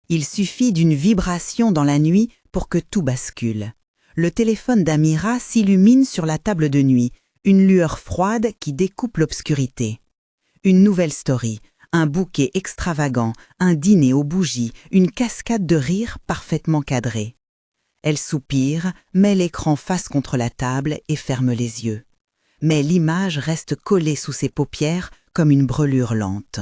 Il suffit d'une vibration dans la nuit pour que tout bascule. Le téléphone d'Amira s'illumine sur la table de nuit, une lueur froide qui découpe l'obscurité. Une nouvelle story, un bouquet extravagant, un dîner aux bougies, une cascade de rires parfaitement cadrée. Elle soupire, met l'écran face contre la table et ferme les yeux. Mais l'image reste collée sous ses paupières comme une brûlure lente.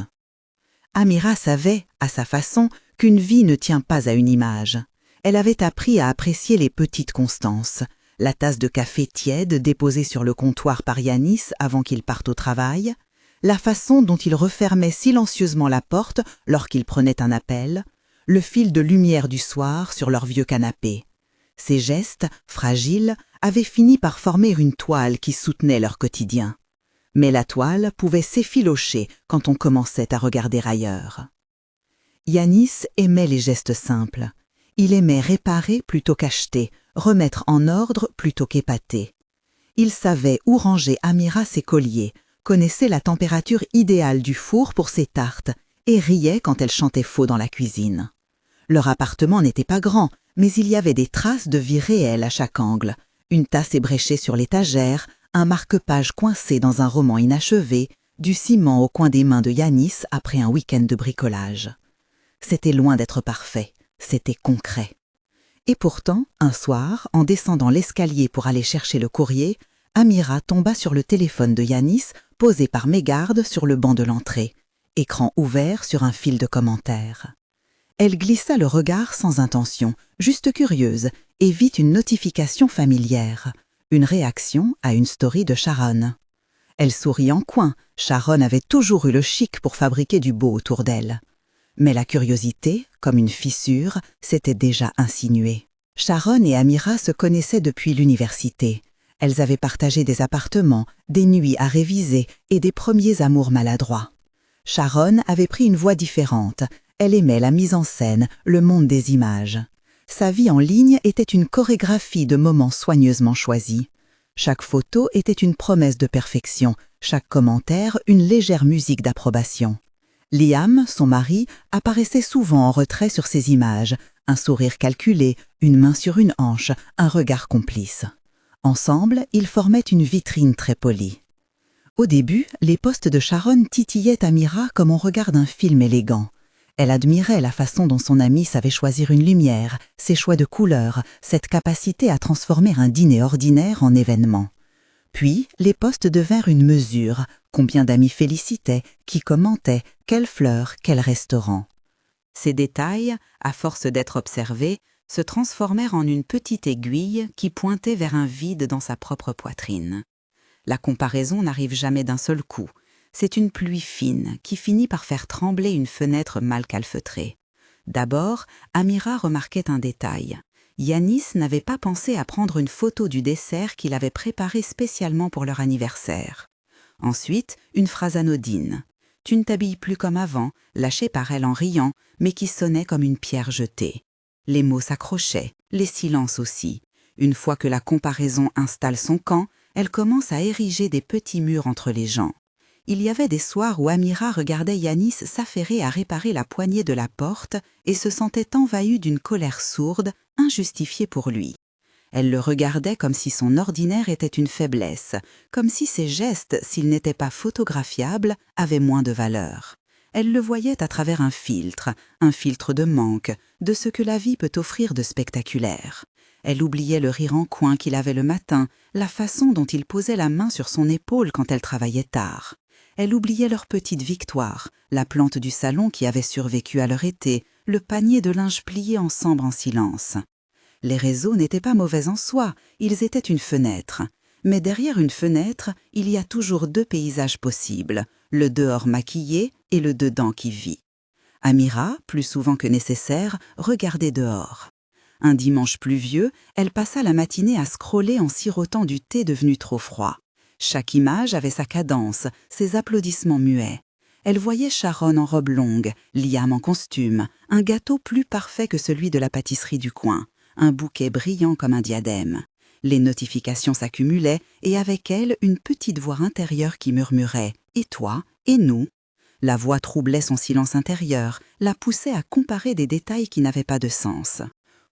Amira savait, à sa façon, qu'une vie ne tient pas à une image. Elle avait appris à apprécier les petites constances. La tasse de café tiède déposée sur le comptoir par Yanis avant qu'il parte au travail, la façon dont il refermait silencieusement la porte lorsqu'il prenait un appel, le fil de lumière du soir sur leur vieux canapé. Ces gestes, fragiles, avaient fini par former une toile qui soutenait leur quotidien. Mais la toile pouvait s'effilocher quand on commençait à regarder ailleurs. Yanis aimait les gestes simples. Il aimait réparer plutôt qu'acheter, remettre en ordre plutôt qu'épater. Il savait où ranger Amira ses colliers, connaissait la température idéale du four pour ses tartes et riait quand elle chantait faux dans la cuisine. Leur appartement n'était pas grand, mais il y avait des traces de vie réelle à chaque angle. Une tasse ébréchée sur l'étagère, un marque-page coincé dans un roman inachevé, du ciment au coin des mains de Yanis après un week-end de bricolage. C'était loin d'être parfait, c'était concret. Et pourtant, un soir, en descendant l'escalier pour aller chercher le courrier, Amira tomba sur le téléphone de Yanis, posé par mégarde sur le banc de l'entrée, écran ouvert sur un fil de commentaires. Elle glissa le regard sans intention, juste curieuse, et vit une notification familière, une réaction à une story de Sharon. Elle sourit en coin, Sharon avait toujours eu le chic pour fabriquer du beau autour d'elle. Mais la curiosité, comme une fissure, s'était déjà insinuée. Sharon et Amira se connaissaient depuis l'université. Elles avaient partagé des appartements, des nuits à réviser et des premiers amours maladroits. Sharon avait pris une voie différente. Elle aimait la mise en scène, le monde des images. Sa vie en ligne était une chorégraphie de moments soigneusement choisis. Chaque photo était une promesse de perfection, chaque commentaire une légère musique d'approbation. Liam, son mari, apparaissait souvent en retrait sur ces images, un sourire calculé, une main sur une hanche, un regard complice. Ensemble, ils formaient une vitrine très polie. Au début, les posts de Sharon titillaient Amira comme on regarde un film élégant. Elle admirait la façon dont son amie savait choisir une lumière, ses choix de couleurs, cette capacité à transformer un dîner ordinaire en événement. Puis, les posts devinrent une mesure, combien d'amis félicitaient, qui commentaient, quelles fleurs, quel restaurant. Ces détails, à force d'être observés, se transformèrent en une petite aiguille qui pointait vers un vide dans sa propre poitrine. La comparaison n'arrive jamais d'un seul coup. C'est une pluie fine qui finit par faire trembler une fenêtre mal calfeutrée. D'abord, Amira remarquait un détail. Yanis n'avait pas pensé à prendre une photo du dessert qu'il avait préparé spécialement pour leur anniversaire. Ensuite, une phrase anodine. « Tu ne t'habilles plus comme avant », lâchée par elle en riant, mais qui sonnait comme une pierre jetée. Les mots s'accrochaient, les silences aussi. Une fois que la comparaison installe son camp, elle commence à ériger des petits murs entre les gens. Il y avait des soirs où Amira regardait Yanis s'affairer à réparer la poignée de la porte et se sentait envahie d'une colère sourde, injustifiée pour lui. Elle le regardait comme si son ordinaire était une faiblesse, comme si ses gestes, s'ils n'étaient pas photographiables, avaient moins de valeur. Elle le voyait à travers un filtre de manque, de ce que la vie peut offrir de spectaculaire. Elle oubliait le rire en coin qu'il avait le matin, la façon dont il posait la main sur son épaule quand elle travaillait tard. Elle oubliait leur petite victoire, la plante du salon qui avait survécu à leur été, le panier de linge plié ensemble en silence. Les réseaux n'étaient pas mauvais en soi, ils étaient une fenêtre. Mais derrière une fenêtre, il y a toujours deux paysages possibles, le dehors maquillé et le dedans qui vit. Amira, plus souvent que nécessaire, regardait dehors. Un dimanche pluvieux, elle passa la matinée à scroller en sirotant du thé devenu trop froid. Chaque image avait sa cadence, ses applaudissements muets. Elle voyait Sharon en robe longue, Liam en costume, un gâteau plus parfait que celui de la pâtisserie du coin, un bouquet brillant comme un diadème. Les notifications s'accumulaient et avec elles une petite voix intérieure qui murmurait « Et toi ? Et nous ?» La voix troublait son silence intérieur, la poussait à comparer des détails qui n'avaient pas de sens.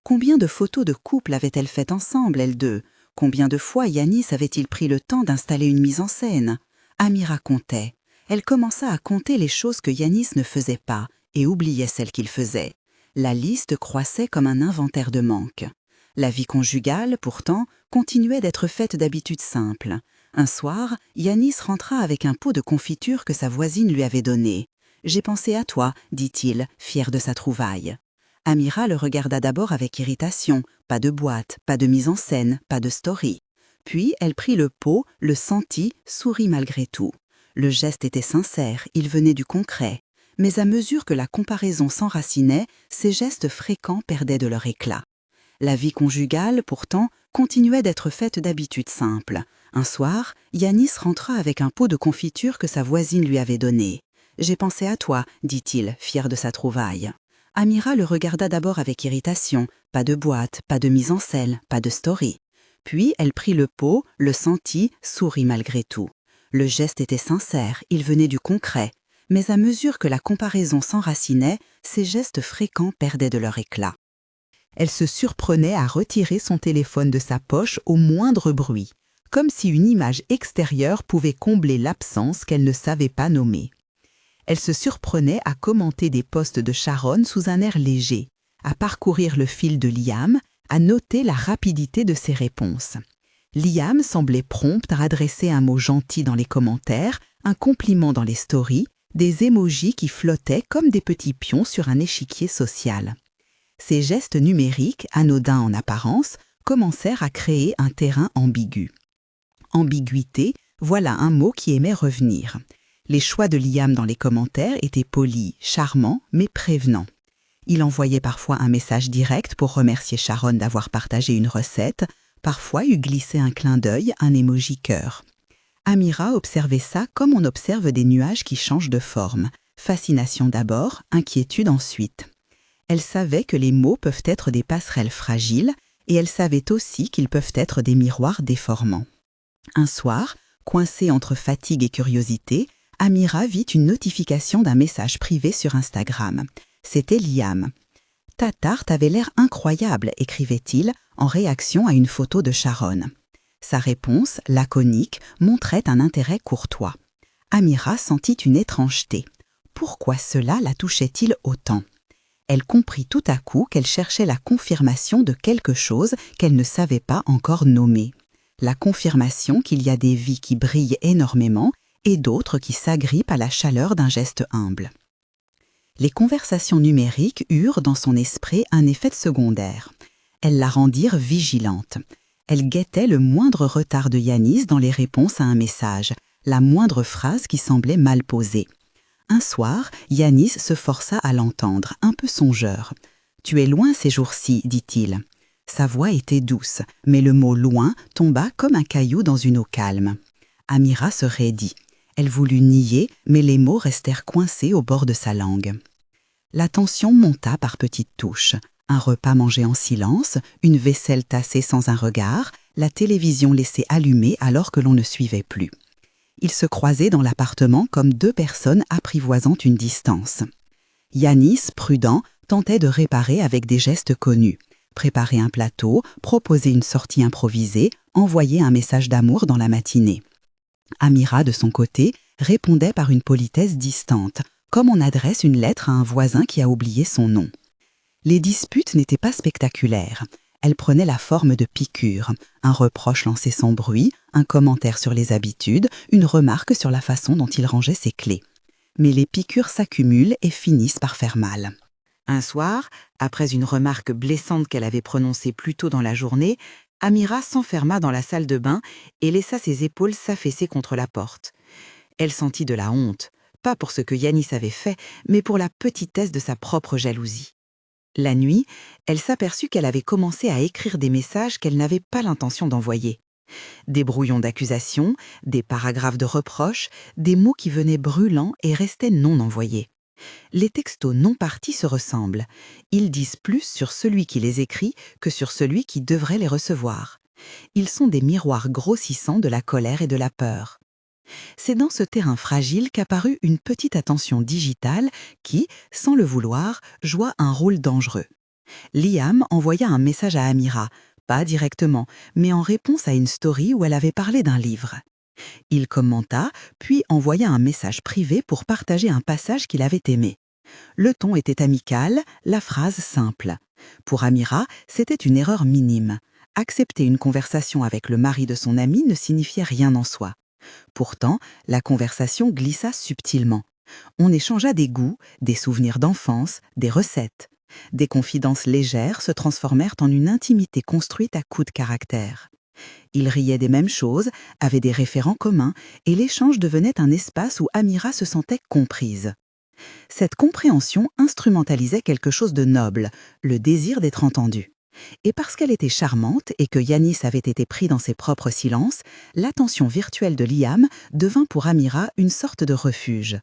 Combien de photos de couple avaient-elles faites ensemble, elles deux? Combien de fois Yanis avait-il pris le temps d'installer une mise en scène? Amira comptait. Elle commença à compter les choses que Yanis ne faisait pas et oubliait celles qu'il faisait. La liste croissait comme un inventaire de manques. La vie conjugale, pourtant, continuait d'être faite d'habitudes simples. Un soir, Yanis rentra avec un pot de confiture que sa voisine lui avait donné. « J'ai pensé à toi », dit-il, fier de sa trouvaille. Amira le regarda d'abord avec irritation. Pas de boîte, pas de mise en scène, pas de story. Puis elle prit le pot, le sentit, sourit malgré tout. Le geste était sincère, il venait du concret. Mais à mesure que la comparaison s'enracinait, ces gestes fréquents perdaient de leur éclat. La vie conjugale, pourtant, continuait d'être faite d'habitudes simples. Un soir, Yanis rentra avec un pot de confiture que sa voisine lui avait donné. « J'ai pensé à toi », dit-il, fier de sa trouvaille. Amira le regarda d'abord avec irritation. Pas de boîte, pas de mise en scène, pas de story. Puis elle prit le pot, le sentit, sourit malgré tout. Le geste était sincère, il venait du concret. Mais à mesure que la comparaison s'enracinait, ces gestes fréquents perdaient de leur éclat. Elle se surprenait à retirer son téléphone de sa poche au moindre bruit, comme si une image extérieure pouvait combler l'absence qu'elle ne savait pas nommer. Elle se surprenait à commenter des posts de Sharon sous un air léger, à parcourir le fil de Liam, à noter la rapidité de ses réponses. Liam semblait prompte à adresser un mot gentil dans les commentaires, un compliment dans les stories, des émojis qui flottaient comme des petits pions sur un échiquier social. Ces gestes numériques, anodins en apparence, commencèrent à créer un terrain ambigu. Ambiguïté, voilà un mot qui aimait revenir. Les choix de Liam dans les commentaires étaient polis, charmants, mais prévenants. Il envoyait parfois un message direct pour remercier Sharon d'avoir partagé une recette, parfois eût glissé un clin d'œil, un émoji cœur. Amira observait ça comme on observe des nuages qui changent de forme. Fascination d'abord, inquiétude ensuite. Elle savait que les mots peuvent être des passerelles fragiles et elle savait aussi qu'ils peuvent être des miroirs déformants. Un soir, coincée entre fatigue et curiosité, Amira vit une notification d'un message privé sur Instagram. C'était Liam. « Ta tarte avait l'air incroyable », écrivait-il en réaction à une photo de Sharon. Sa réponse, laconique, montrait un intérêt courtois. Amira sentit une étrangeté. Pourquoi cela la touchait-il autant ? Elle comprit tout à coup qu'elle cherchait la confirmation de quelque chose qu'elle ne savait pas encore nommer. La confirmation qu'il y a des vies qui brillent énormément et d'autres qui s'agrippent à la chaleur d'un geste humble. Les conversations numériques eurent dans son esprit un effet secondaire. Elles la rendirent vigilante. Elle guettait le moindre retard de Yanis dans les réponses à un message, la moindre phrase qui semblait mal posée. Un soir, Yanis se força à l'entendre, un peu songeur. « Tu es loin ces jours-ci », dit-il. Sa voix était douce, mais le mot « loin » tomba comme un caillou dans une eau calme. Amira se raidit. Elle voulut nier, mais les mots restèrent coincés au bord de sa langue. La tension monta par petites touches. Un repas mangé en silence, une vaisselle tassée sans un regard, la télévision laissée allumée alors que l'on ne suivait plus. Ils se croisaient dans l'appartement comme deux personnes apprivoisant une distance. Yanis, prudent, tentait de réparer avec des gestes connus. Préparer un plateau, proposer une sortie improvisée, envoyer un message d'amour dans la matinée. Amira, de son côté, répondait par une politesse distante, comme on adresse une lettre à un voisin qui a oublié son nom. Les disputes n'étaient pas spectaculaires. Elles prenaient la forme de piqûres. Un reproche lancé sans bruit, un commentaire sur les habitudes, une remarque sur la façon dont il rangeait ses clés. Mais les piqûres s'accumulent et finissent par faire mal. Un soir, après une remarque blessante qu'elle avait prononcée plus tôt dans la journée, Amira s'enferma dans la salle de bain et laissa ses épaules s'affaisser contre la porte. Elle sentit de la honte, pas pour ce que Yanis avait fait, mais pour la petitesse de sa propre jalousie. La nuit, elle s'aperçut qu'elle avait commencé à écrire des messages qu'elle n'avait pas l'intention d'envoyer. Des brouillons d'accusations, des paragraphes de reproches, des mots qui venaient brûlants et restaient non envoyés. Les textos non partis se ressemblent. Ils disent plus sur celui qui les écrit que sur celui qui devrait les recevoir. Ils sont des miroirs grossissants de la colère et de la peur. C'est dans ce terrain fragile qu'apparut une petite attention digitale qui, sans le vouloir, joua un rôle dangereux. Liam envoya un message à Amira, pas directement, mais en réponse à une story où elle avait parlé d'un livre. Il commenta, puis envoya un message privé pour partager un passage qu'il avait aimé. Le ton était amical, la phrase simple. Pour Amira, c'était une erreur minime. Accepter une conversation avec le mari de son ami ne signifiait rien en soi. Pourtant, la conversation glissa subtilement. On échangea des goûts, des souvenirs d'enfance, des recettes. Des confidences légères se transformèrent en une intimité construite à coups de caractère. Ils riaient des mêmes choses, avaient des référents communs, et l'échange devenait un espace où Amira se sentait comprise. Cette compréhension instrumentalisait quelque chose de noble, le désir d'être entendue. Et parce qu'elle était charmante et que Yanis avait été pris dans ses propres silences, l'attention virtuelle de Liam devint pour Amira une sorte de refuge.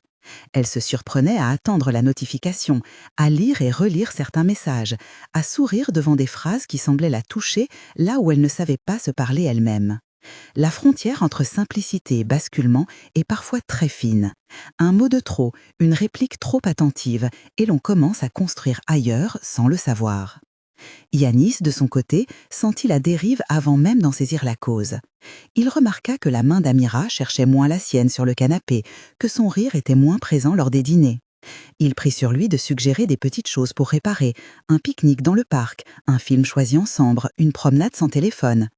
Elle se surprenait à attendre la notification, à lire et relire certains messages, à sourire devant des phrases qui semblaient la toucher là où elle ne savait pas se parler elle-même. La frontière entre simplicité et basculement est parfois très fine. Un mot de trop, une réplique trop attentive, et l'on commence à construire ailleurs sans le savoir. Yanis, de son côté, sentit la dérive avant même d'en saisir la cause. Il remarqua que la main d'Amira cherchait moins la sienne sur le canapé, que son rire était moins présent lors des dîners. Il prit sur lui de suggérer des petites choses pour réparer, un pique-nique dans le parc, un film choisi ensemble, une promenade sans téléphone.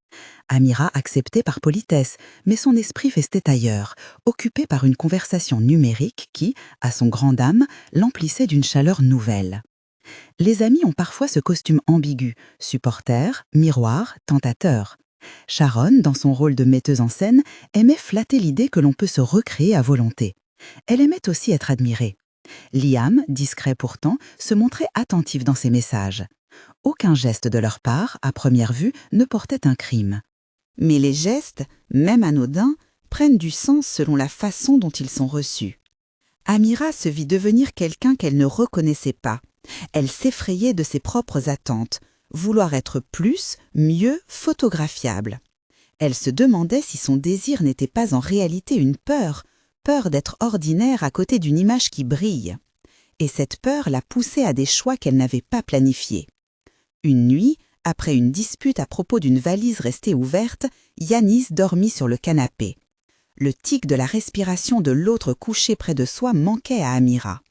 Amira acceptait par politesse, mais son esprit festait ailleurs, occupé par une conversation numérique qui, à son grand dam, l'emplissait d'une chaleur nouvelle. Les amis ont parfois ce costume ambigu, supporter, miroir, tentateur. Sharon, dans son rôle de metteuse en scène, aimait flatter l'idée que l'on peut se recréer à volonté. Elle aimait aussi être admirée. Liam, discret pourtant, se montrait attentif dans ses messages. Aucun geste de leur part, à première vue, ne portait un crime. Mais les gestes, même anodins, prennent du sens selon la façon dont ils sont reçus. Amira se vit devenir quelqu'un qu'elle ne reconnaissait pas. Elle s'effrayait de ses propres attentes, vouloir être plus, mieux, photographiable. Elle se demandait si son désir n'était pas en réalité une peur, peur d'être ordinaire à côté d'une image qui brille. Et cette peur la poussait à des choix qu'elle n'avait pas planifiés. Une nuit, après une dispute à propos d'une valise restée ouverte, Yanis dormit sur le canapé. Le tic de la respiration de l'autre couché près de soi manquait à Amira.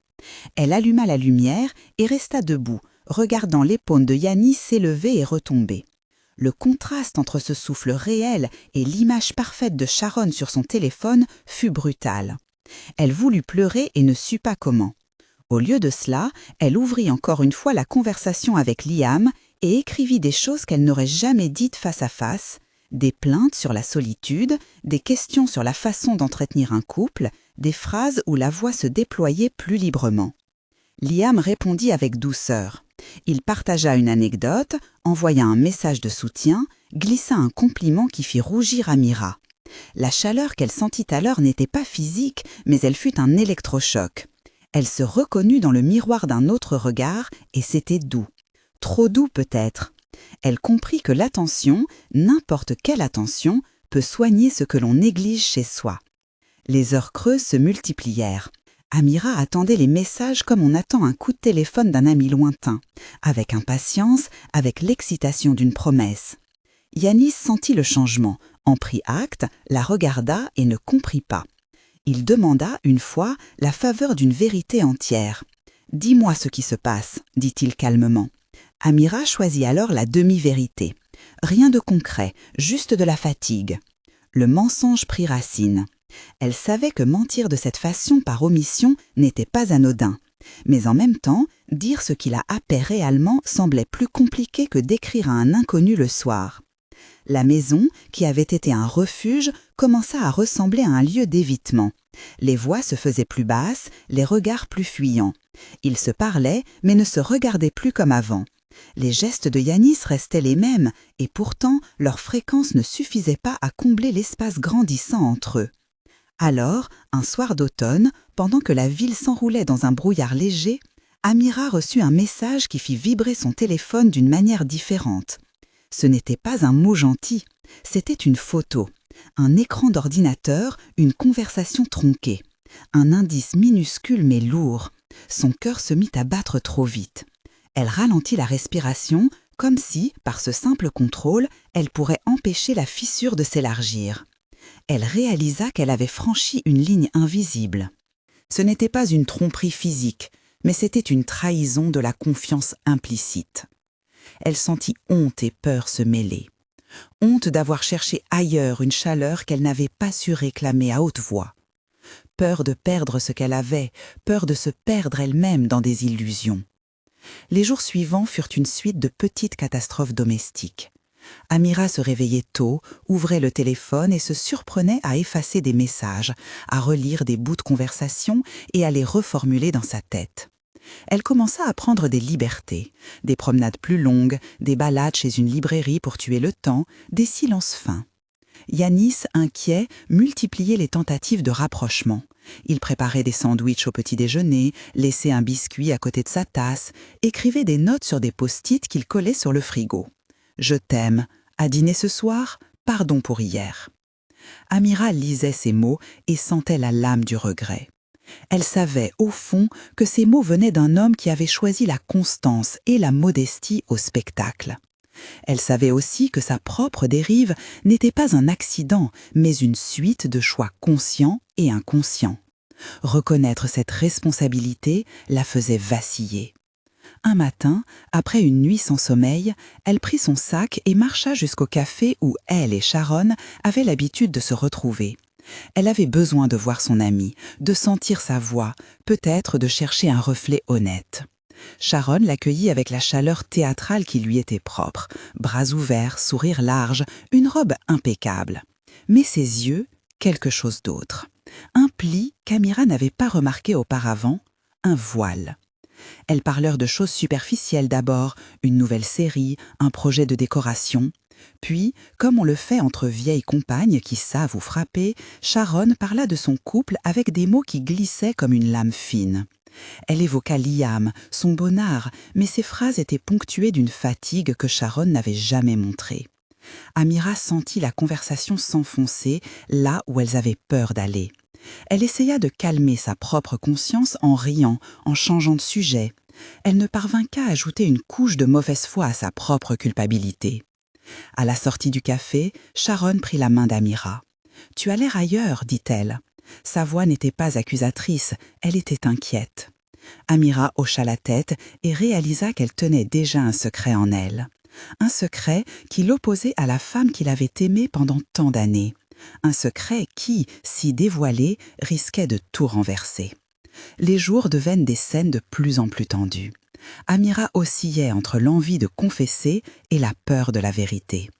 Elle alluma la lumière et resta debout, regardant l'épaule de Yanis s'élever et retomber. Le contraste entre ce souffle réel et l'image parfaite de Sharon sur son téléphone fut brutal. Elle voulut pleurer et ne sut pas comment. Au lieu de cela, elle ouvrit encore une fois la conversation avec Liam et écrivit des choses qu'elle n'aurait jamais dites face à face, des plaintes sur la solitude, des questions sur la façon d'entretenir un couple, des phrases où la voix se déployait plus librement. Liam répondit avec douceur. Il partagea une anecdote, envoya un message de soutien, glissa un compliment qui fit rougir Amira. La chaleur qu'elle sentit alors n'était pas physique, mais elle fut un électrochoc. Elle se reconnut dans le miroir d'un autre regard et c'était doux. Trop doux peut-être. Elle comprit que l'attention, n'importe quelle attention, peut soigner ce que l'on néglige chez soi. Les heures creuses se multiplièrent. Amira attendait les messages comme on attend un coup de téléphone d'un ami lointain, avec impatience, avec l'excitation d'une promesse. Yanis sentit le changement, en prit acte, la regarda et ne comprit pas. Il demanda, une fois, la faveur d'une vérité entière. « Dis-moi ce qui se passe », dit-il calmement. Amira choisit alors la demi-vérité. Rien de concret, juste de la fatigue. Le mensonge prit racine. Elle savait que mentir de cette façon par omission n'était pas anodin. Mais en même temps, dire ce qui la happait réellement semblait plus compliqué que d'écrire à un inconnu le soir. La maison, qui avait été un refuge, commença à ressembler à un lieu d'évitement. Les voix se faisaient plus basses, les regards plus fuyants. Ils se parlaient, mais ne se regardaient plus comme avant. Les gestes de Yanis restaient les mêmes, et pourtant leur fréquence ne suffisait pas à combler l'espace grandissant entre eux. Alors, un soir d'automne, pendant que la ville s'enroulait dans un brouillard léger, Amira reçut un message qui fit vibrer son téléphone d'une manière différente. Ce n'était pas un mot gentil, c'était une photo. Un écran d'ordinateur, une conversation tronquée. Un indice minuscule mais lourd. Son cœur se mit à battre trop vite. Elle ralentit la respiration, comme si, par ce simple contrôle, elle pourrait empêcher la fissure de s'élargir. Elle réalisa qu'elle avait franchi une ligne invisible. Ce n'était pas une tromperie physique, mais c'était une trahison de la confiance implicite. Elle sentit honte et peur se mêler. Honte d'avoir cherché ailleurs une chaleur qu'elle n'avait pas su réclamer à haute voix. Peur de perdre ce qu'elle avait, peur de se perdre elle-même dans des illusions. Les jours suivants furent une suite de petites catastrophes domestiques. Amira se réveillait tôt, ouvrait le téléphone et se surprenait à effacer des messages, à relire des bouts de conversation et à les reformuler dans sa tête. Elle commença à prendre des libertés, des promenades plus longues, des balades chez une librairie pour tuer le temps, des silences fins. Yanis, inquiet, multipliait les tentatives de rapprochement. Il préparait des sandwichs au petit déjeuner, laissait un biscuit à côté de sa tasse, écrivait des notes sur des post-it qu'il collait sur le frigo. « Je t'aime. À dîner ce soir, pardon pour hier. » Amira lisait ces mots et sentait la lame du regret. Elle savait, au fond, que ces mots venaient d'un homme qui avait choisi la constance et la modestie au spectacle. Elle savait aussi que sa propre dérive n'était pas un accident, mais une suite de choix conscients et inconscients. Reconnaître cette responsabilité la faisait vaciller. Un matin, après une nuit sans sommeil, elle prit son sac et marcha jusqu'au café où elle et Sharon avaient l'habitude de se retrouver. Elle avait besoin de voir son amie, de sentir sa voix, peut-être de chercher un reflet honnête. Sharon l'accueillit avec la chaleur théâtrale qui lui était propre, bras ouverts, sourire large, une robe impeccable. Mais ses yeux, quelque chose d'autre. Un pli qu'Amira n'avait pas remarqué auparavant, un voile. Elles parlèrent de choses superficielles d'abord, une nouvelle série, un projet de décoration. Puis, comme on le fait entre vieilles compagnes qui savent où frapper, Sharon parla de son couple avec des mots qui glissaient comme une lame fine. Elle évoqua Liam, son bon art, mais ses phrases étaient ponctuées d'une fatigue que Sharon n'avait jamais montrée. Amira sentit la conversation s'enfoncer là où elles avaient peur d'aller. Elle essaya de calmer sa propre conscience en riant, en changeant de sujet. Elle ne parvint qu'à ajouter une couche de mauvaise foi à sa propre culpabilité. À la sortie du café, Sharon prit la main d'Amira. « Tu as l'air ailleurs, dit-elle. » Sa voix n'était pas accusatrice, elle était inquiète. Amira hocha la tête et réalisa qu'elle tenait déjà un secret en elle. Un secret qui l'opposait à la femme qu'il avait aimée pendant tant d'années. Un secret qui, si dévoilé, risquait de tout renverser. Les jours devinrent des scènes de plus en plus tendues. Amira oscillait entre l'envie de confesser et la peur de la vérité.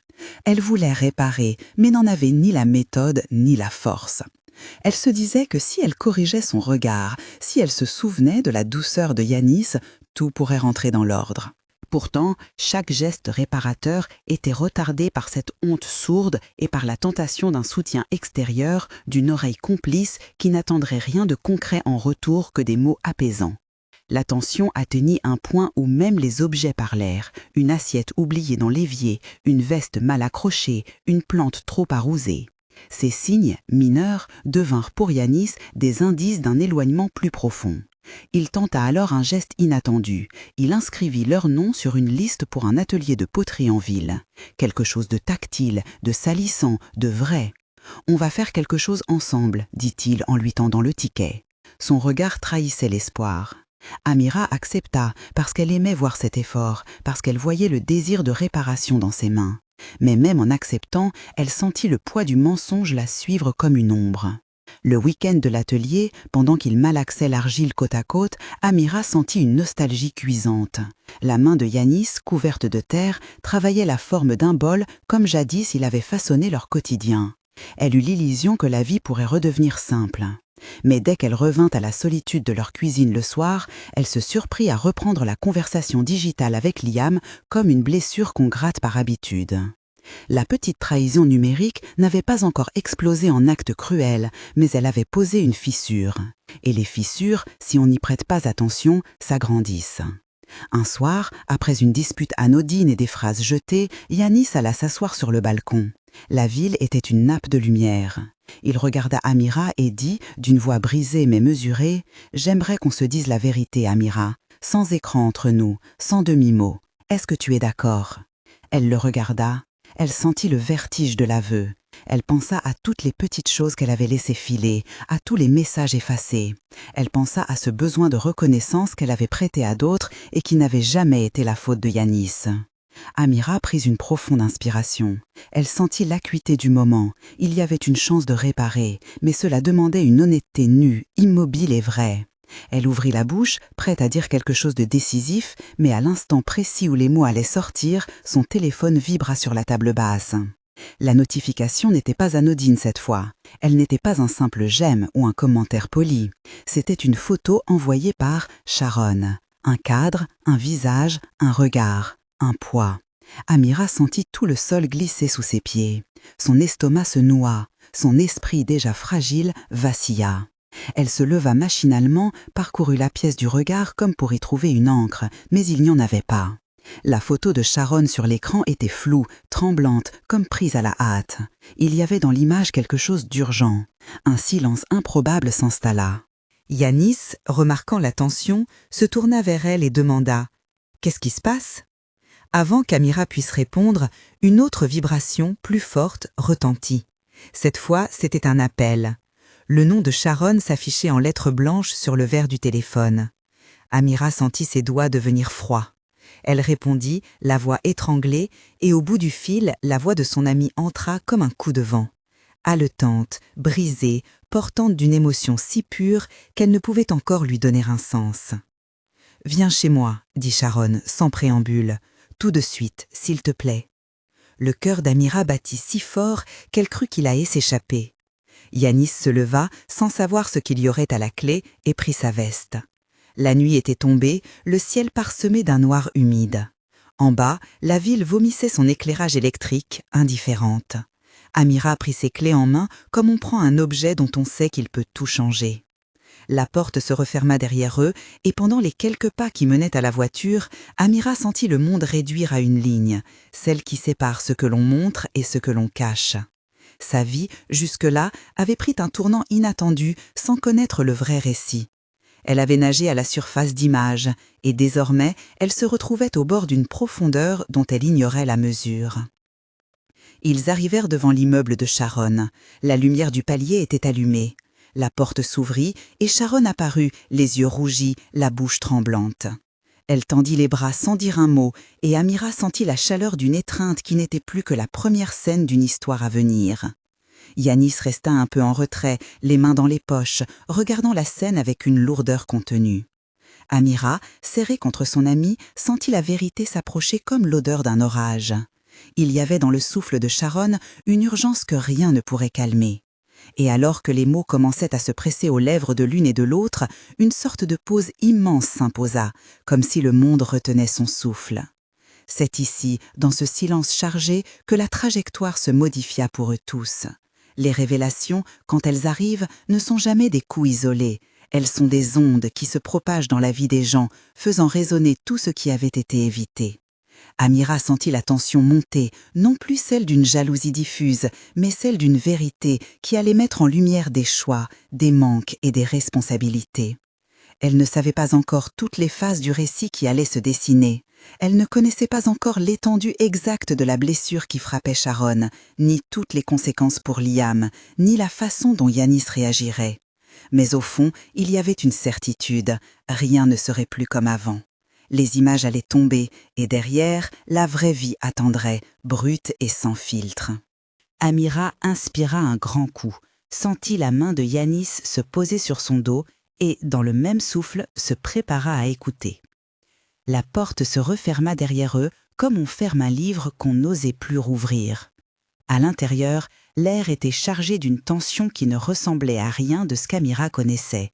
Elle voulait réparer, mais n'en avait ni la méthode ni la force. Elle se disait que si elle corrigeait son regard, si elle se souvenait de la douceur de Yanis, tout pourrait rentrer dans l'ordre. Pourtant, chaque geste réparateur était retardé par cette honte sourde et par la tentation d'un soutien extérieur, d'une oreille complice qui n'attendrait rien de concret en retour que des mots apaisants. La tension atteignit un point où même les objets parlèrent, une assiette oubliée dans l'évier, une veste mal accrochée, une plante trop arrosée. Ces signes, mineurs, devinrent pour Yanis des indices d'un éloignement plus profond. Il tenta alors un geste inattendu. Il inscrivit leurs noms sur une liste pour un atelier de poterie en ville. Quelque chose de tactile, de salissant, de vrai. « On va faire quelque chose ensemble », dit-il en lui tendant le ticket. Son regard trahissait l'espoir. Amira accepta parce qu'elle aimait voir cet effort, parce qu'elle voyait le désir de réparation dans ses mains. Mais même en acceptant, elle sentit le poids du mensonge la suivre comme une ombre. Le week-end de l'atelier, pendant qu'il malaxait l'argile côte à côte, Amira sentit une nostalgie cuisante. La main de Yanis, couverte de terre, travaillait la forme d'un bol comme jadis il avait façonné leur quotidien. Elle eut l'illusion que la vie pourrait redevenir simple. Mais dès qu'elle revint à la solitude de leur cuisine le soir, elle se surprit à reprendre la conversation digitale avec Liam comme une blessure qu'on gratte par habitude. La petite trahison numérique n'avait pas encore explosé en acte cruel, mais elle avait posé une fissure. Et les fissures, si on n'y prête pas attention, s'agrandissent. Un soir, après une dispute anodine et des phrases jetées, Yanis alla s'asseoir sur le balcon. La ville était une nappe de lumière. Il regarda Amira et dit, d'une voix brisée mais mesurée, « J'aimerais qu'on se dise la vérité, Amira, sans écran entre nous, sans demi-mot. Est-ce que tu es d'accord ?» Elle le regarda. Elle sentit le vertige de l'aveu. Elle pensa à toutes les petites choses qu'elle avait laissées filer, à tous les messages effacés. Elle pensa à ce besoin de reconnaissance qu'elle avait prêté à d'autres et qui n'avait jamais été la faute de Yanis. Amira prit une profonde inspiration. Elle sentit l'acuité du moment. Il y avait une chance de réparer, mais cela demandait une honnêteté nue, immobile et vraie. Elle ouvrit la bouche, prête à dire quelque chose de décisif, mais à l'instant précis où les mots allaient sortir, son téléphone vibra sur la table basse. La notification n'était pas anodine cette fois. Elle n'était pas un simple j'aime ou un commentaire poli. C'était une photo envoyée par Sharon. Un cadre, un visage, un regard, un poids. Amira sentit tout le sol glisser sous ses pieds. Son estomac se noua. Son esprit déjà fragile vacilla. Elle se leva machinalement, parcourut la pièce du regard comme pour y trouver une encre, mais il n'y en avait pas. La photo de Sharon sur l'écran était floue, tremblante, comme prise à la hâte. Il y avait dans l'image quelque chose d'urgent. Un silence improbable s'installa. Yanis, remarquant la tension, se tourna vers elle et demanda « Qu'est-ce qui se passe ?» Avant qu'Amira puisse répondre, une autre vibration, plus forte, retentit. Cette fois, c'était un appel. Le nom de Sharon s'affichait en lettres blanches sur le verre du téléphone. Amira sentit ses doigts devenir froids. Elle répondit, la voix étranglée, et au bout du fil, la voix de son amie entra comme un coup de vent. Haletante, brisée, portante d'une émotion si pure qu'elle ne pouvait encore lui donner un sens. « Viens chez moi, » dit Sharon, sans préambule. « Tout de suite, s'il te plaît. » Le cœur d'Amira battit si fort qu'elle crut qu'il allait s'échapper. Yanis se leva, sans savoir ce qu'il y aurait à la clé, et prit sa veste. La nuit était tombée, le ciel parsemé d'un noir humide. En bas, la ville vomissait son éclairage électrique, indifférente. Amira prit ses clés en main comme on prend un objet dont on sait qu'il peut tout changer. La porte se referma derrière eux, et pendant les quelques pas qui menaient à la voiture, Amira sentit le monde réduire à une ligne, celle qui sépare ce que l'on montre et ce que l'on cache. Sa vie, jusque-là, avait pris un tournant inattendu sans connaître le vrai récit. Elle avait nagé à la surface d'images, et désormais, elle se retrouvait au bord d'une profondeur dont elle ignorait la mesure. Ils arrivèrent devant l'immeuble de Sharon. La lumière du palier était allumée. La porte s'ouvrit et Sharon apparut, les yeux rougis, la bouche tremblante. Elle tendit les bras sans dire un mot, et Amira sentit la chaleur d'une étreinte qui n'était plus que la première scène d'une histoire à venir. Yanis resta un peu en retrait, les mains dans les poches, regardant la scène avec une lourdeur contenue. Amira, serrée contre son amie, sentit la vérité s'approcher comme l'odeur d'un orage. Il y avait dans le souffle de Sharon une urgence que rien ne pourrait calmer. Et alors que les mots commençaient à se presser aux lèvres de l'une et de l'autre, une sorte de pause immense s'imposa, comme si le monde retenait son souffle. C'est ici, dans ce silence chargé, que la trajectoire se modifia pour eux tous. Les révélations, quand elles arrivent, ne sont jamais des coups isolés. Elles sont des ondes qui se propagent dans la vie des gens, faisant résonner tout ce qui avait été évité. Amira sentit la tension monter, non plus celle d'une jalousie diffuse, mais celle d'une vérité qui allait mettre en lumière des choix, des manques et des responsabilités. Elle ne savait pas encore toutes les phases du récit qui allait se dessiner. Elle ne connaissait pas encore l'étendue exacte de la blessure qui frappait Sharon, ni toutes les conséquences pour Liam, ni la façon dont Yanis réagirait. Mais au fond, il y avait une certitude, rien ne serait plus comme avant. Les images allaient tomber, et derrière, la vraie vie attendrait, brute et sans filtre. Amira inspira un grand coup, sentit la main de Yanis se poser sur son dos et, dans le même souffle, se prépara à écouter. La porte se referma derrière eux comme on ferme un livre qu'on n'osait plus rouvrir. À l'intérieur, l'air était chargé d'une tension qui ne ressemblait à rien de ce qu'Amira connaissait.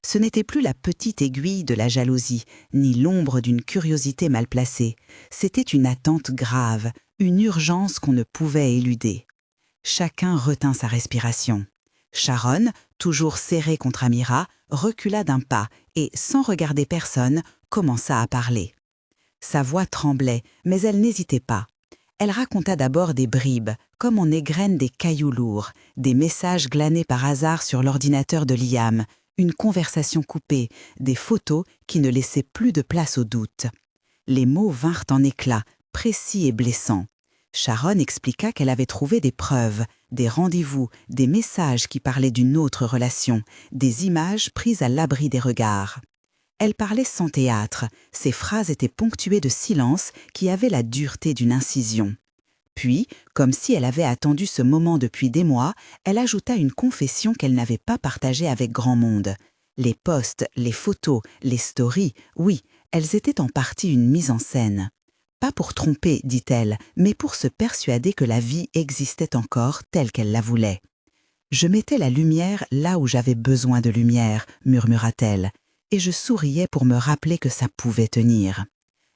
Ce n'était plus la petite aiguille de la jalousie, ni l'ombre d'une curiosité mal placée. C'était une attente grave, une urgence qu'on ne pouvait éluder. Chacun retint sa respiration. Sharon, toujours serrée contre Amira, recula d'un pas et, sans regarder personne, commença à parler. Sa voix tremblait, mais elle n'hésitait pas. Elle raconta d'abord des bribes, comme on égrène des cailloux lourds, des messages glanés par hasard sur l'ordinateur de Liam, une conversation coupée, des photos qui ne laissaient plus de place au doute. Les mots vinrent en éclats, précis et blessants. Sharon expliqua qu'elle avait trouvé des preuves, des rendez-vous, des messages qui parlaient d'une autre relation, des images prises à l'abri des regards. Elle parlait sans théâtre, ses phrases étaient ponctuées de silences qui avaient la dureté d'une incision. Puis, comme si elle avait attendu ce moment depuis des mois, elle ajouta une confession qu'elle n'avait pas partagée avec grand monde. Les posts, les photos, les stories, oui, elles étaient en partie une mise en scène. Pas pour tromper, dit-elle, mais pour se persuader que la vie existait encore telle qu'elle la voulait. « Je mettais la lumière là où j'avais besoin de lumière », murmura-t-elle, et je souriais pour me rappeler que ça pouvait tenir.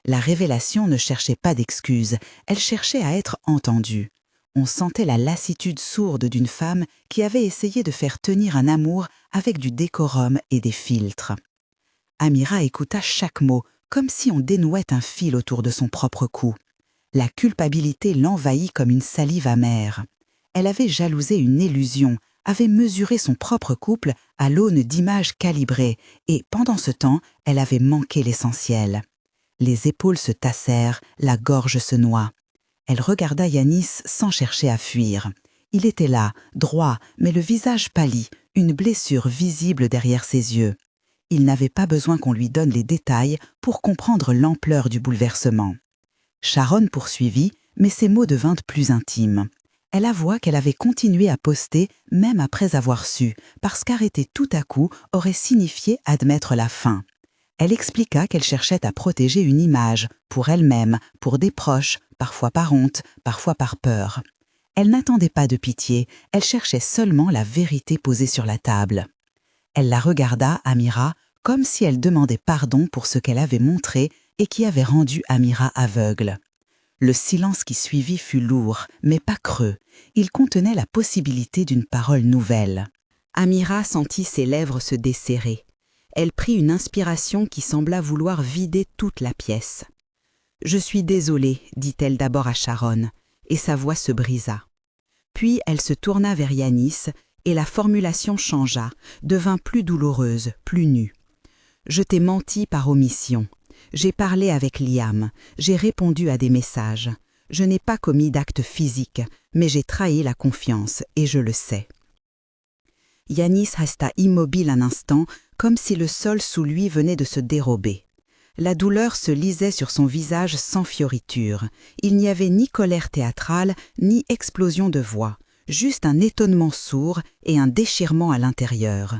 La révélation ne cherchait pas d'excuses, elle cherchait à être entendue. On sentait la lassitude sourde d'une femme qui avait essayé de faire tenir un amour avec du décorum et des filtres. Amira écouta chaque mot, comme si on dénouait un fil autour de son propre cou. La culpabilité l'envahit comme une salive amère. Elle avait jalousé une illusion, avait mesuré son propre couple à l'aune d'images calibrées, et pendant ce temps, elle avait manqué l'essentiel. Les épaules se tassèrent, la gorge se noua. Elle regarda Yanis sans chercher à fuir. Il était là, droit, mais le visage pâli, une blessure visible derrière ses yeux. Il n'avait pas besoin qu'on lui donne les détails pour comprendre l'ampleur du bouleversement. Sharon poursuivit, mais ses mots devinrent plus intimes. Elle avoua qu'elle avait continué à poster même après avoir su, parce qu'arrêter tout à coup aurait signifié admettre la fin. Elle expliqua qu'elle cherchait à protéger une image, pour elle-même, pour des proches, parfois par honte, parfois par peur. Elle n'attendait pas de pitié, elle cherchait seulement la vérité posée sur la table. Elle la regarda, Amira, comme si elle demandait pardon pour ce qu'elle avait montré et qui avait rendu Amira aveugle. Le silence qui suivit fut lourd, mais pas creux. Il contenait la possibilité d'une parole nouvelle. Amira sentit ses lèvres se desserrer. Elle prit une inspiration qui sembla vouloir vider toute la pièce. « Je suis désolée, dit-elle d'abord à Sharon, et sa voix se brisa. Puis elle se tourna vers Yanis, et la formulation changea, devint plus douloureuse, plus nue. « Je t'ai menti par omission. J'ai parlé avec Liam, j'ai répondu à des messages. Je n'ai pas commis d'acte physique, mais j'ai trahi la confiance, et je le sais. » Yanis resta immobile un instant, comme si le sol sous lui venait de se dérober. La douleur se lisait sur son visage sans fioriture. Il n'y avait ni colère théâtrale, ni explosion de voix, juste un étonnement sourd et un déchirement à l'intérieur.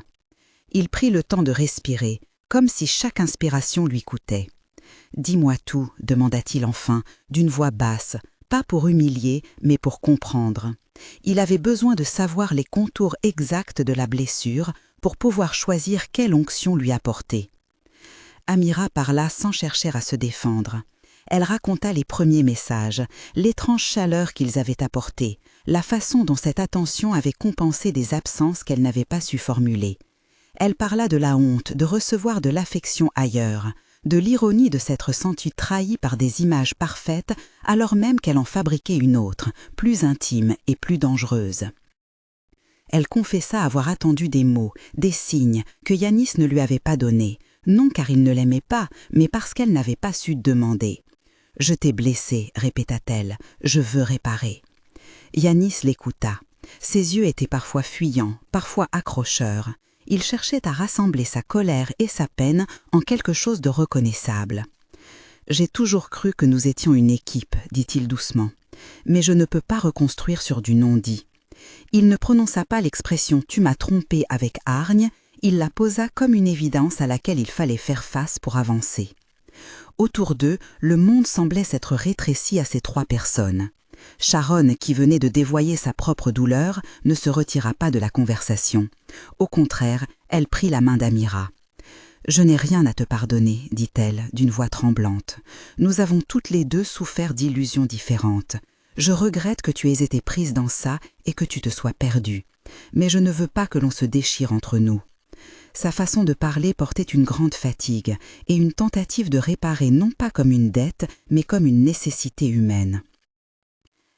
Il prit le temps de respirer, comme si chaque inspiration lui coûtait. « Dis-moi tout, demanda-t-il enfin, d'une voix basse, pas pour humilier, mais pour comprendre. Il avait besoin de savoir les contours exacts de la blessure pour pouvoir choisir quelle onction lui apporter. Amira parla sans chercher à se défendre. Elle raconta les premiers messages, l'étrange chaleur qu'ils avaient apportée, la façon dont cette attention avait compensé des absences qu'elle n'avait pas su formuler. Elle parla de la honte de recevoir de l'affection ailleurs, de l'ironie de s'être sentie trahie par des images parfaites alors même qu'elle en fabriquait une autre, plus intime et plus dangereuse. Elle confessa avoir attendu des mots, des signes que Yanis ne lui avait pas donnés, non car il ne l'aimait pas, mais parce qu'elle n'avait pas su demander. « Je t'ai blessé, répéta-t-elle, je veux réparer. » Yanis l'écouta. Ses yeux étaient parfois fuyants, parfois accrocheurs. Il cherchait à rassembler sa colère et sa peine en quelque chose de reconnaissable. « J'ai toujours cru que nous étions une équipe, dit-il doucement, mais je ne peux pas reconstruire sur du non-dit. » Il ne prononça pas l'expression « tu m'as trompé » avec hargne, il la posa comme une évidence à laquelle il fallait faire face pour avancer. Autour d'eux, le monde semblait s'être rétréci à ces trois personnes. Sharon, qui venait de dévoyer sa propre douleur, ne se retira pas de la conversation. Au contraire, elle prit la main d'Amira. « Je n'ai rien à te pardonner, dit-elle, d'une voix tremblante. Nous avons toutes les deux souffert d'illusions différentes. Je regrette que tu aies été prise dans ça et que tu te sois perdue. Mais je ne veux pas que l'on se déchire entre nous. » Sa façon de parler portait une grande fatigue et une tentative de réparer non pas comme une dette, mais comme une nécessité humaine.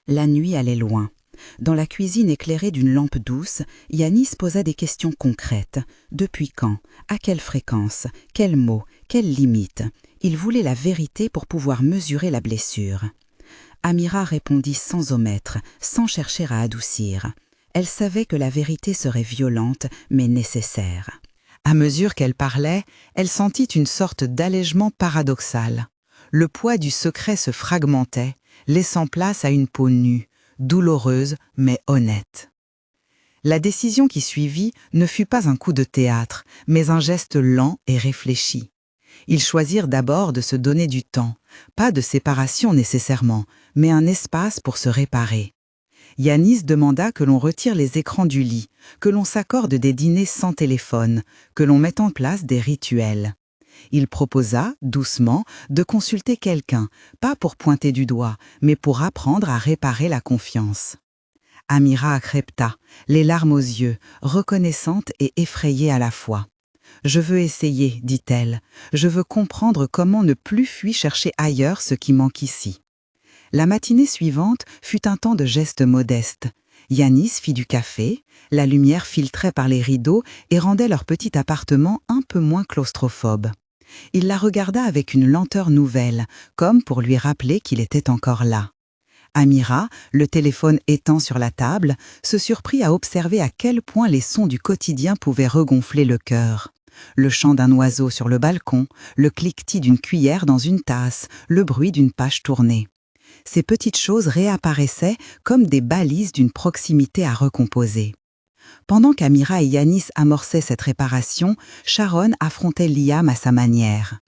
La nuit allait loin. Dans la cuisine éclairée d'une lampe douce, Yanis posa des questions concrètes. Depuis quand? À quelle fréquence? Quels mots? Quelles limites? Il voulait la vérité pour pouvoir mesurer la blessure. Amira répondit sans omettre, sans chercher à adoucir. Elle savait que la vérité serait violente, mais nécessaire. À mesure qu'elle parlait, elle sentit une sorte d'allègement paradoxal. Le poids du secret se fragmentait, laissant place à une peau nue, douloureuse mais honnête. La décision qui suivit ne fut pas un coup de théâtre, mais un geste lent et réfléchi. Ils choisirent d'abord de se donner du temps, pas de séparation nécessairement, mais un espace pour se réparer. Yanis demanda que l'on retire les écrans du lit, que l'on s'accorde des dîners sans téléphone, que l'on mette en place des rituels. Il proposa, doucement, de consulter quelqu'un, pas pour pointer du doigt, mais pour apprendre à réparer la confiance. Amira accepta, les larmes aux yeux, reconnaissante et effrayée à la fois. « Je veux essayer, dit-elle. Je veux comprendre comment ne plus fuir chercher ailleurs ce qui manque ici. » La matinée suivante fut un temps de gestes modestes. Yanis fit du café, la lumière filtrait par les rideaux et rendait leur petit appartement un peu moins claustrophobe. Il la regarda avec une lenteur nouvelle, comme pour lui rappeler qu'il était encore là. Amira, le téléphone étant sur la table, se surprit à observer à quel point les sons du quotidien pouvaient regonfler le cœur. Le chant d'un oiseau sur le balcon, le cliquetis d'une cuillère dans une tasse, le bruit d'une page tournée. Ces petites choses réapparaissaient comme des balises d'une proximité à recomposer. Pendant qu'Amira et Yanis amorçaient cette réparation, Sharon affrontait Liam à sa manière.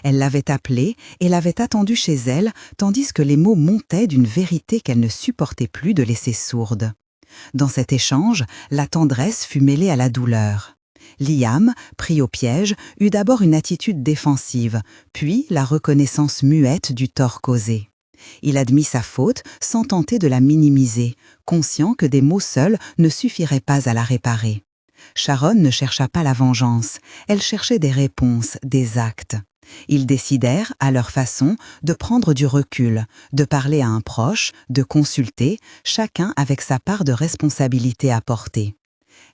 Elle l'avait appelé et l'avait attendu chez elle, tandis que les mots montaient d'une vérité qu'elle ne supportait plus de laisser sourde. Dans cet échange, la tendresse fut mêlée à la douleur. Liam, pris au piège, eut d'abord une attitude défensive, puis la reconnaissance muette du tort causé. Il admit sa faute sans tenter de la minimiser, conscient que des mots seuls ne suffiraient pas à la réparer. Sharon ne chercha pas la vengeance, elle cherchait des réponses, des actes. Ils décidèrent, à leur façon, de prendre du recul, de parler à un proche, de consulter, chacun avec sa part de responsabilité à porter.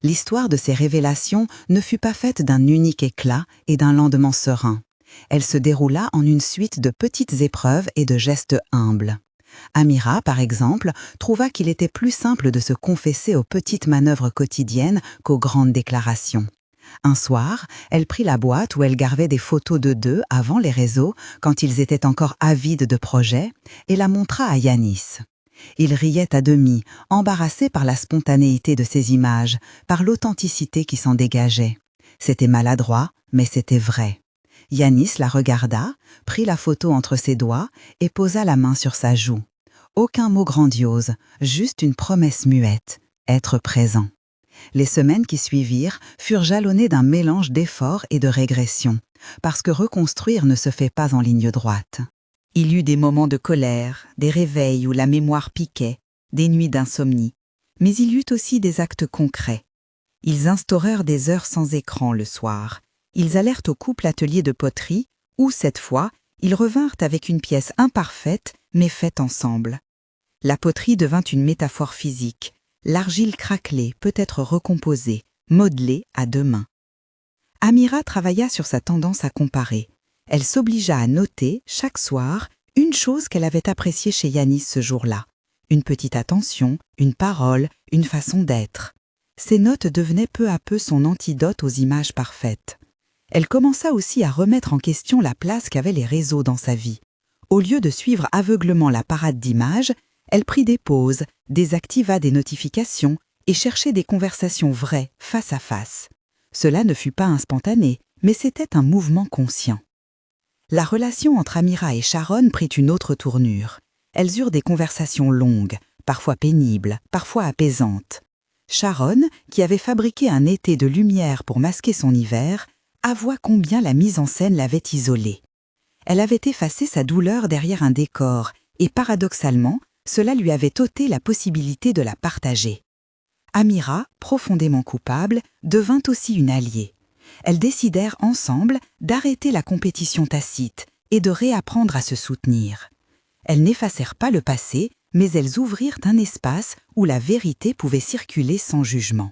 L'histoire de ces révélations ne fut pas faite d'un unique éclat et d'un lendemain serein. Elle se déroula en une suite de petites épreuves et de gestes humbles. Amira, par exemple, trouva qu'il était plus simple de se confesser aux petites manœuvres quotidiennes qu'aux grandes déclarations. Un soir, elle prit la boîte où elle gardait des photos de deux avant les réseaux, quand ils étaient encore avides de projets, et la montra à Yanis. Il riait à demi, embarrassé par la spontanéité de ces images, par l'authenticité qui s'en dégageait. C'était maladroit, mais c'était vrai. Yanis la regarda, prit la photo entre ses doigts et posa la main sur sa joue. Aucun mot grandiose, juste une promesse muette, être présent. Les semaines qui suivirent furent jalonnées d'un mélange d'efforts et de régression, parce que reconstruire ne se fait pas en ligne droite. Il y eut des moments de colère, des réveils où la mémoire piquait, des nuits d'insomnie, mais il y eut aussi des actes concrets. Ils instaurèrent des heures sans écran le soir. Ils allèrent au couple atelier de poterie, où, cette fois, ils revinrent avec une pièce imparfaite, mais faite ensemble. La poterie devint une métaphore physique. L'argile craquelée peut être recomposée, modelée à deux mains. Amira travailla sur sa tendance à comparer. Elle s'obligea à noter, chaque soir, une chose qu'elle avait appréciée chez Yanis ce jour-là. Une petite attention, une parole, une façon d'être. Ces notes devenaient peu à peu son antidote aux images parfaites. Elle commença aussi à remettre en question la place qu'avaient les réseaux dans sa vie. Au lieu de suivre aveuglement la parade d'images, elle prit des pauses, désactiva des notifications et cherchait des conversations vraies, face à face. Cela ne fut pas instantané, mais c'était un mouvement conscient. La relation entre Amira et Sharon prit une autre tournure. Elles eurent des conversations longues, parfois pénibles, parfois apaisantes. Sharon, qui avait fabriqué un été de lumière pour masquer son hiver, avoua combien la mise en scène l'avait isolée. Elle avait effacé sa douleur derrière un décor et, paradoxalement, cela lui avait ôté la possibilité de la partager. Amira, profondément coupable, devint aussi une alliée. Elles décidèrent ensemble d'arrêter la compétition tacite et de réapprendre à se soutenir. Elles n'effacèrent pas le passé, mais elles ouvrirent un espace où la vérité pouvait circuler sans jugement.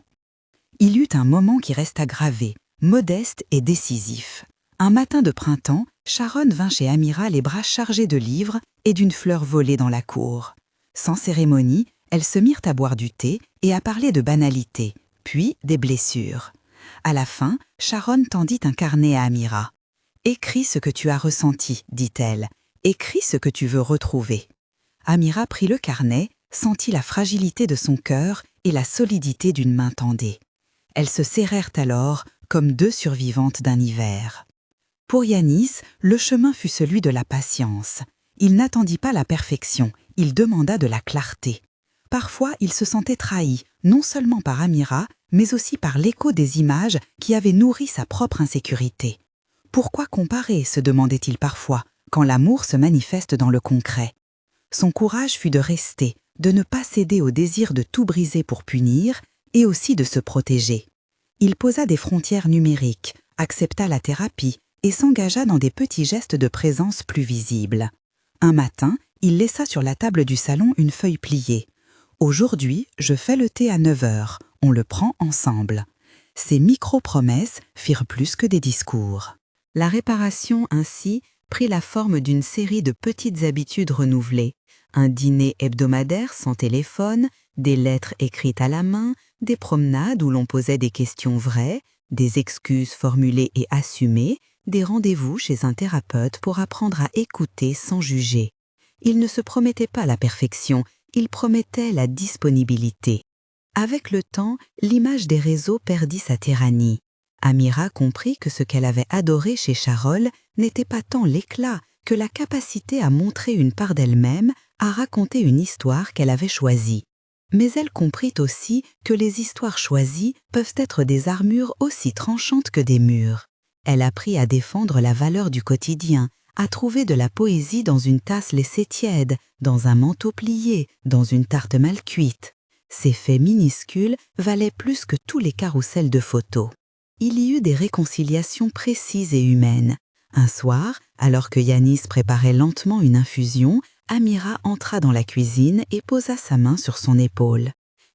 Il y eut un moment qui resta gravé, modeste et décisif. Un matin de printemps, Sharon vint chez Amira les bras chargés de livres et d'une fleur volée dans la cour. Sans cérémonie, elles se mirent à boire du thé et à parler de banalités, puis des blessures. À la fin, Sharon tendit un carnet à Amira. « Écris ce que tu as ressenti, dit-elle. Écris ce que tu veux retrouver. » Amira prit le carnet, sentit la fragilité de son cœur et la solidité d'une main tendue. Elles se serrèrent alors comme deux survivantes d'un hiver. Pour Yanis, le chemin fut celui de la patience. Il n'attendit pas la perfection, il demanda de la clarté. Parfois, il se sentait trahi, non seulement par Amira, mais aussi par l'écho des images qui avaient nourri sa propre insécurité. Pourquoi comparer, se demandait-il parfois, quand l'amour se manifeste dans le concret? Son courage fut de rester, de ne pas céder au désir de tout briser pour punir, et aussi de se protéger. Il posa des frontières numériques, accepta la thérapie et s'engagea dans des petits gestes de présence plus visibles. Un matin, il laissa sur la table du salon une feuille pliée. « Aujourd'hui, je fais le thé à 9 heures. On le prend ensemble. » Ces micro-promesses firent plus que des discours. La réparation, ainsi, prit la forme d'une série de petites habitudes renouvelées. Un dîner hebdomadaire sans téléphone, des lettres écrites à la main, des promenades où l'on posait des questions vraies, des excuses formulées et assumées, des rendez-vous chez un thérapeute pour apprendre à écouter sans juger. Il ne se promettait pas la perfection, il promettait la disponibilité. Avec le temps, l'image des réseaux perdit sa tyrannie. Amira comprit que ce qu'elle avait adoré chez Charol n'était pas tant l'éclat que la capacité à montrer une part d'elle-même, à raconter une histoire qu'elle avait choisie. Mais elle comprit aussi que les histoires choisies peuvent être des armures aussi tranchantes que des murs. Elle apprit à défendre la valeur du quotidien, à trouver de la poésie dans une tasse laissée tiède, dans un manteau plié, dans une tarte mal cuite. Ces faits minuscules valaient plus que tous les carrousels de photos. Il y eut des réconciliations précises et humaines. Un soir, alors que Yanis préparait lentement une infusion, Amira entra dans la cuisine et posa sa main sur son épaule.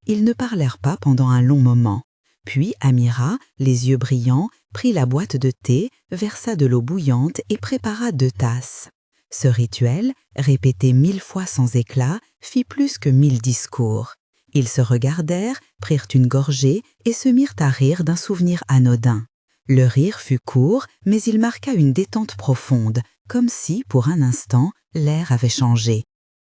Ils ne parlèrent pas pendant un long moment. Puis Amira, les yeux brillants, prit la boîte de thé, versa de l'eau bouillante et prépara 2 tasses. Ce rituel, répété 1000 fois sans éclat, fit plus que 1000 discours. Ils se regardèrent, prirent une gorgée et se mirent à rire d'un souvenir anodin. Le rire fut court, mais il marqua une détente profonde, comme si, pour un instant, l'air avait changé.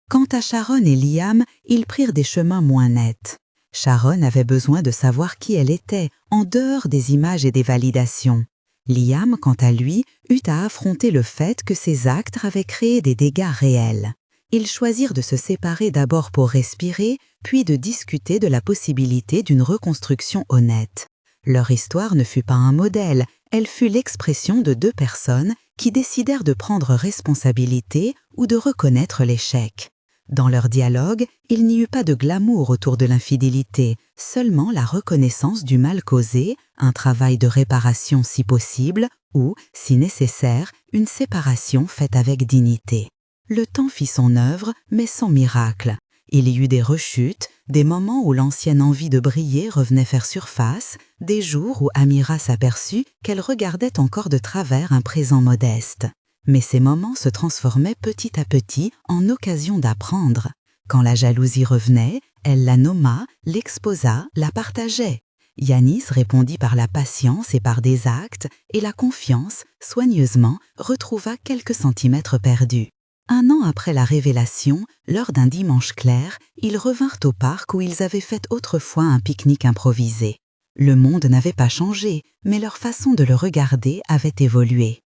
Quant à Sharon et Liam, ils prirent des chemins moins nets. Sharon avait besoin de savoir qui elle était, en dehors des images et des validations. Liam, quant à lui, eut à affronter le fait que ses actes avaient créé des dégâts réels. Ils choisirent de se séparer d'abord pour respirer, puis de discuter de la possibilité d'une reconstruction honnête. Leur histoire ne fut pas un modèle, elle fut l'expression de 2 personnes qui décidèrent de prendre responsabilité ou de reconnaître l'échec. Dans leur dialogue, il n'y eut pas de glamour autour de l'infidélité, seulement la reconnaissance du mal causé, un travail de réparation si possible, ou, si nécessaire, une séparation faite avec dignité. Le temps fit son œuvre, mais sans miracle. Il y eut des rechutes, des moments où l'ancienne envie de briller revenait faire surface, des jours où Amira s'aperçut qu'elle regardait encore de travers un présent modeste. Mais ces moments se transformaient petit à petit en occasion d'apprendre. Quand la jalousie revenait, elle la nomma, l'exposa, la partageait. Yanis répondit par la patience et par des actes, et la confiance, soigneusement, retrouva quelques centimètres perdus. 1 an après la révélation, lors d'un dimanche clair, ils revinrent au parc où ils avaient fait autrefois un pique-nique improvisé. Le monde n'avait pas changé, mais leur façon de le regarder avait évolué.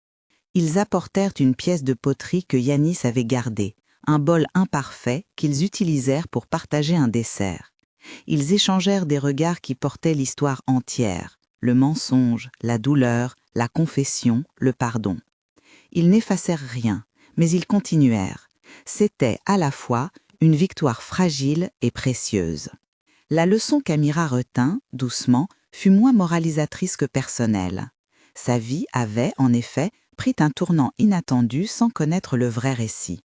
Ils apportèrent une pièce de poterie que Yanis avait gardée, un bol imparfait qu'ils utilisèrent pour partager un dessert. Ils échangèrent des regards qui portaient l'histoire entière, le mensonge, la douleur, la confession, le pardon. Ils n'effacèrent rien, mais ils continuèrent. C'était à la fois une victoire fragile et précieuse. La leçon qu'Amira retint, doucement, fut moins moralisatrice que personnelle. Sa vie avait, en effet, prit un tournant inattendu sans connaître le vrai récit.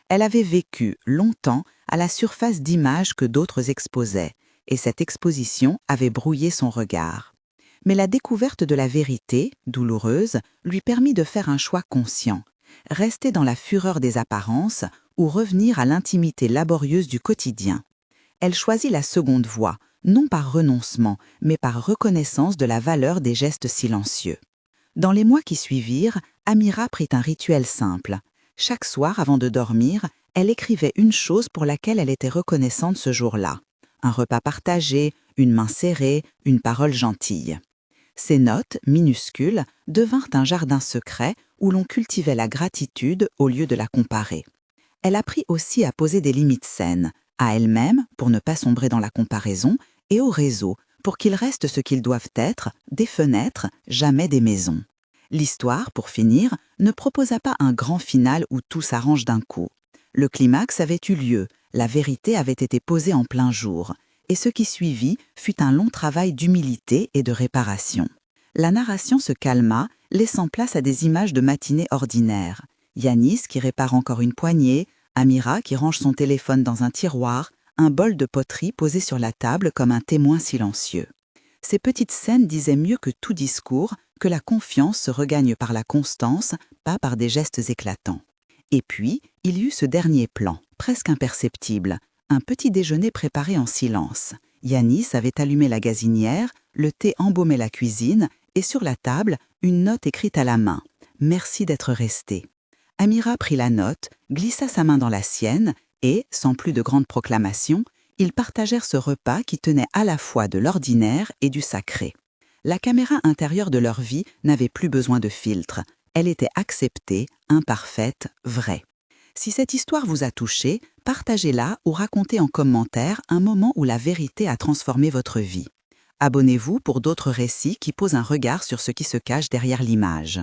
Elle avait vécu longtemps à la surface d'images que d'autres exposaient, et cette exposition avait brouillé son regard. Mais la découverte de la vérité, douloureuse, lui permit de faire un choix conscient, rester dans la fureur des apparences ou revenir à l'intimité laborieuse du quotidien. Elle choisit la seconde voie, non par renoncement, mais par reconnaissance de la valeur des gestes silencieux. Dans les mois qui suivirent, Amira prit un rituel simple. Chaque soir, avant de dormir, elle écrivait une chose pour laquelle elle était reconnaissante ce jour-là. Un repas partagé, une main serrée, une parole gentille. Ces notes, minuscules, devinrent un jardin secret où l'on cultivait la gratitude au lieu de la comparer. Elle apprit aussi à poser des limites saines, à elle-même, pour ne pas sombrer dans la comparaison, et au réseau, pour qu'ils restent ce qu'ils doivent être, des fenêtres, jamais des maisons. L'histoire, pour finir, ne proposa pas un grand final où tout s'arrange d'un coup. Le climax avait eu lieu, la vérité avait été posée en plein jour, et ce qui suivit fut un long travail d'humilité et de réparation. La narration se calma, laissant place à des images de matinées ordinaires. Yanis qui répare encore une poignée, Amira qui range son téléphone dans un tiroir, un bol de poterie posé sur la table comme un témoin silencieux. Ces petites scènes disaient mieux que tout discours que la confiance se regagne par la constance, pas par des gestes éclatants. Et puis, il y eut ce dernier plan, presque imperceptible, un petit déjeuner préparé en silence. Yanis avait allumé la gazinière, le thé embaumait la cuisine, et sur la table, une note écrite à la main. « Merci d'être resté ». Amira prit la note, glissa sa main dans la sienne et, sans plus de grandes proclamations, ils partagèrent ce repas qui tenait à la fois de l'ordinaire et du sacré. La caméra intérieure de leur vie n'avait plus besoin de filtre. Elle était acceptée, imparfaite, vraie. Si cette histoire vous a touché, partagez-la ou racontez en commentaire un moment où la vérité a transformé votre vie. Abonnez-vous pour d'autres récits qui posent un regard sur ce qui se cache derrière l'image.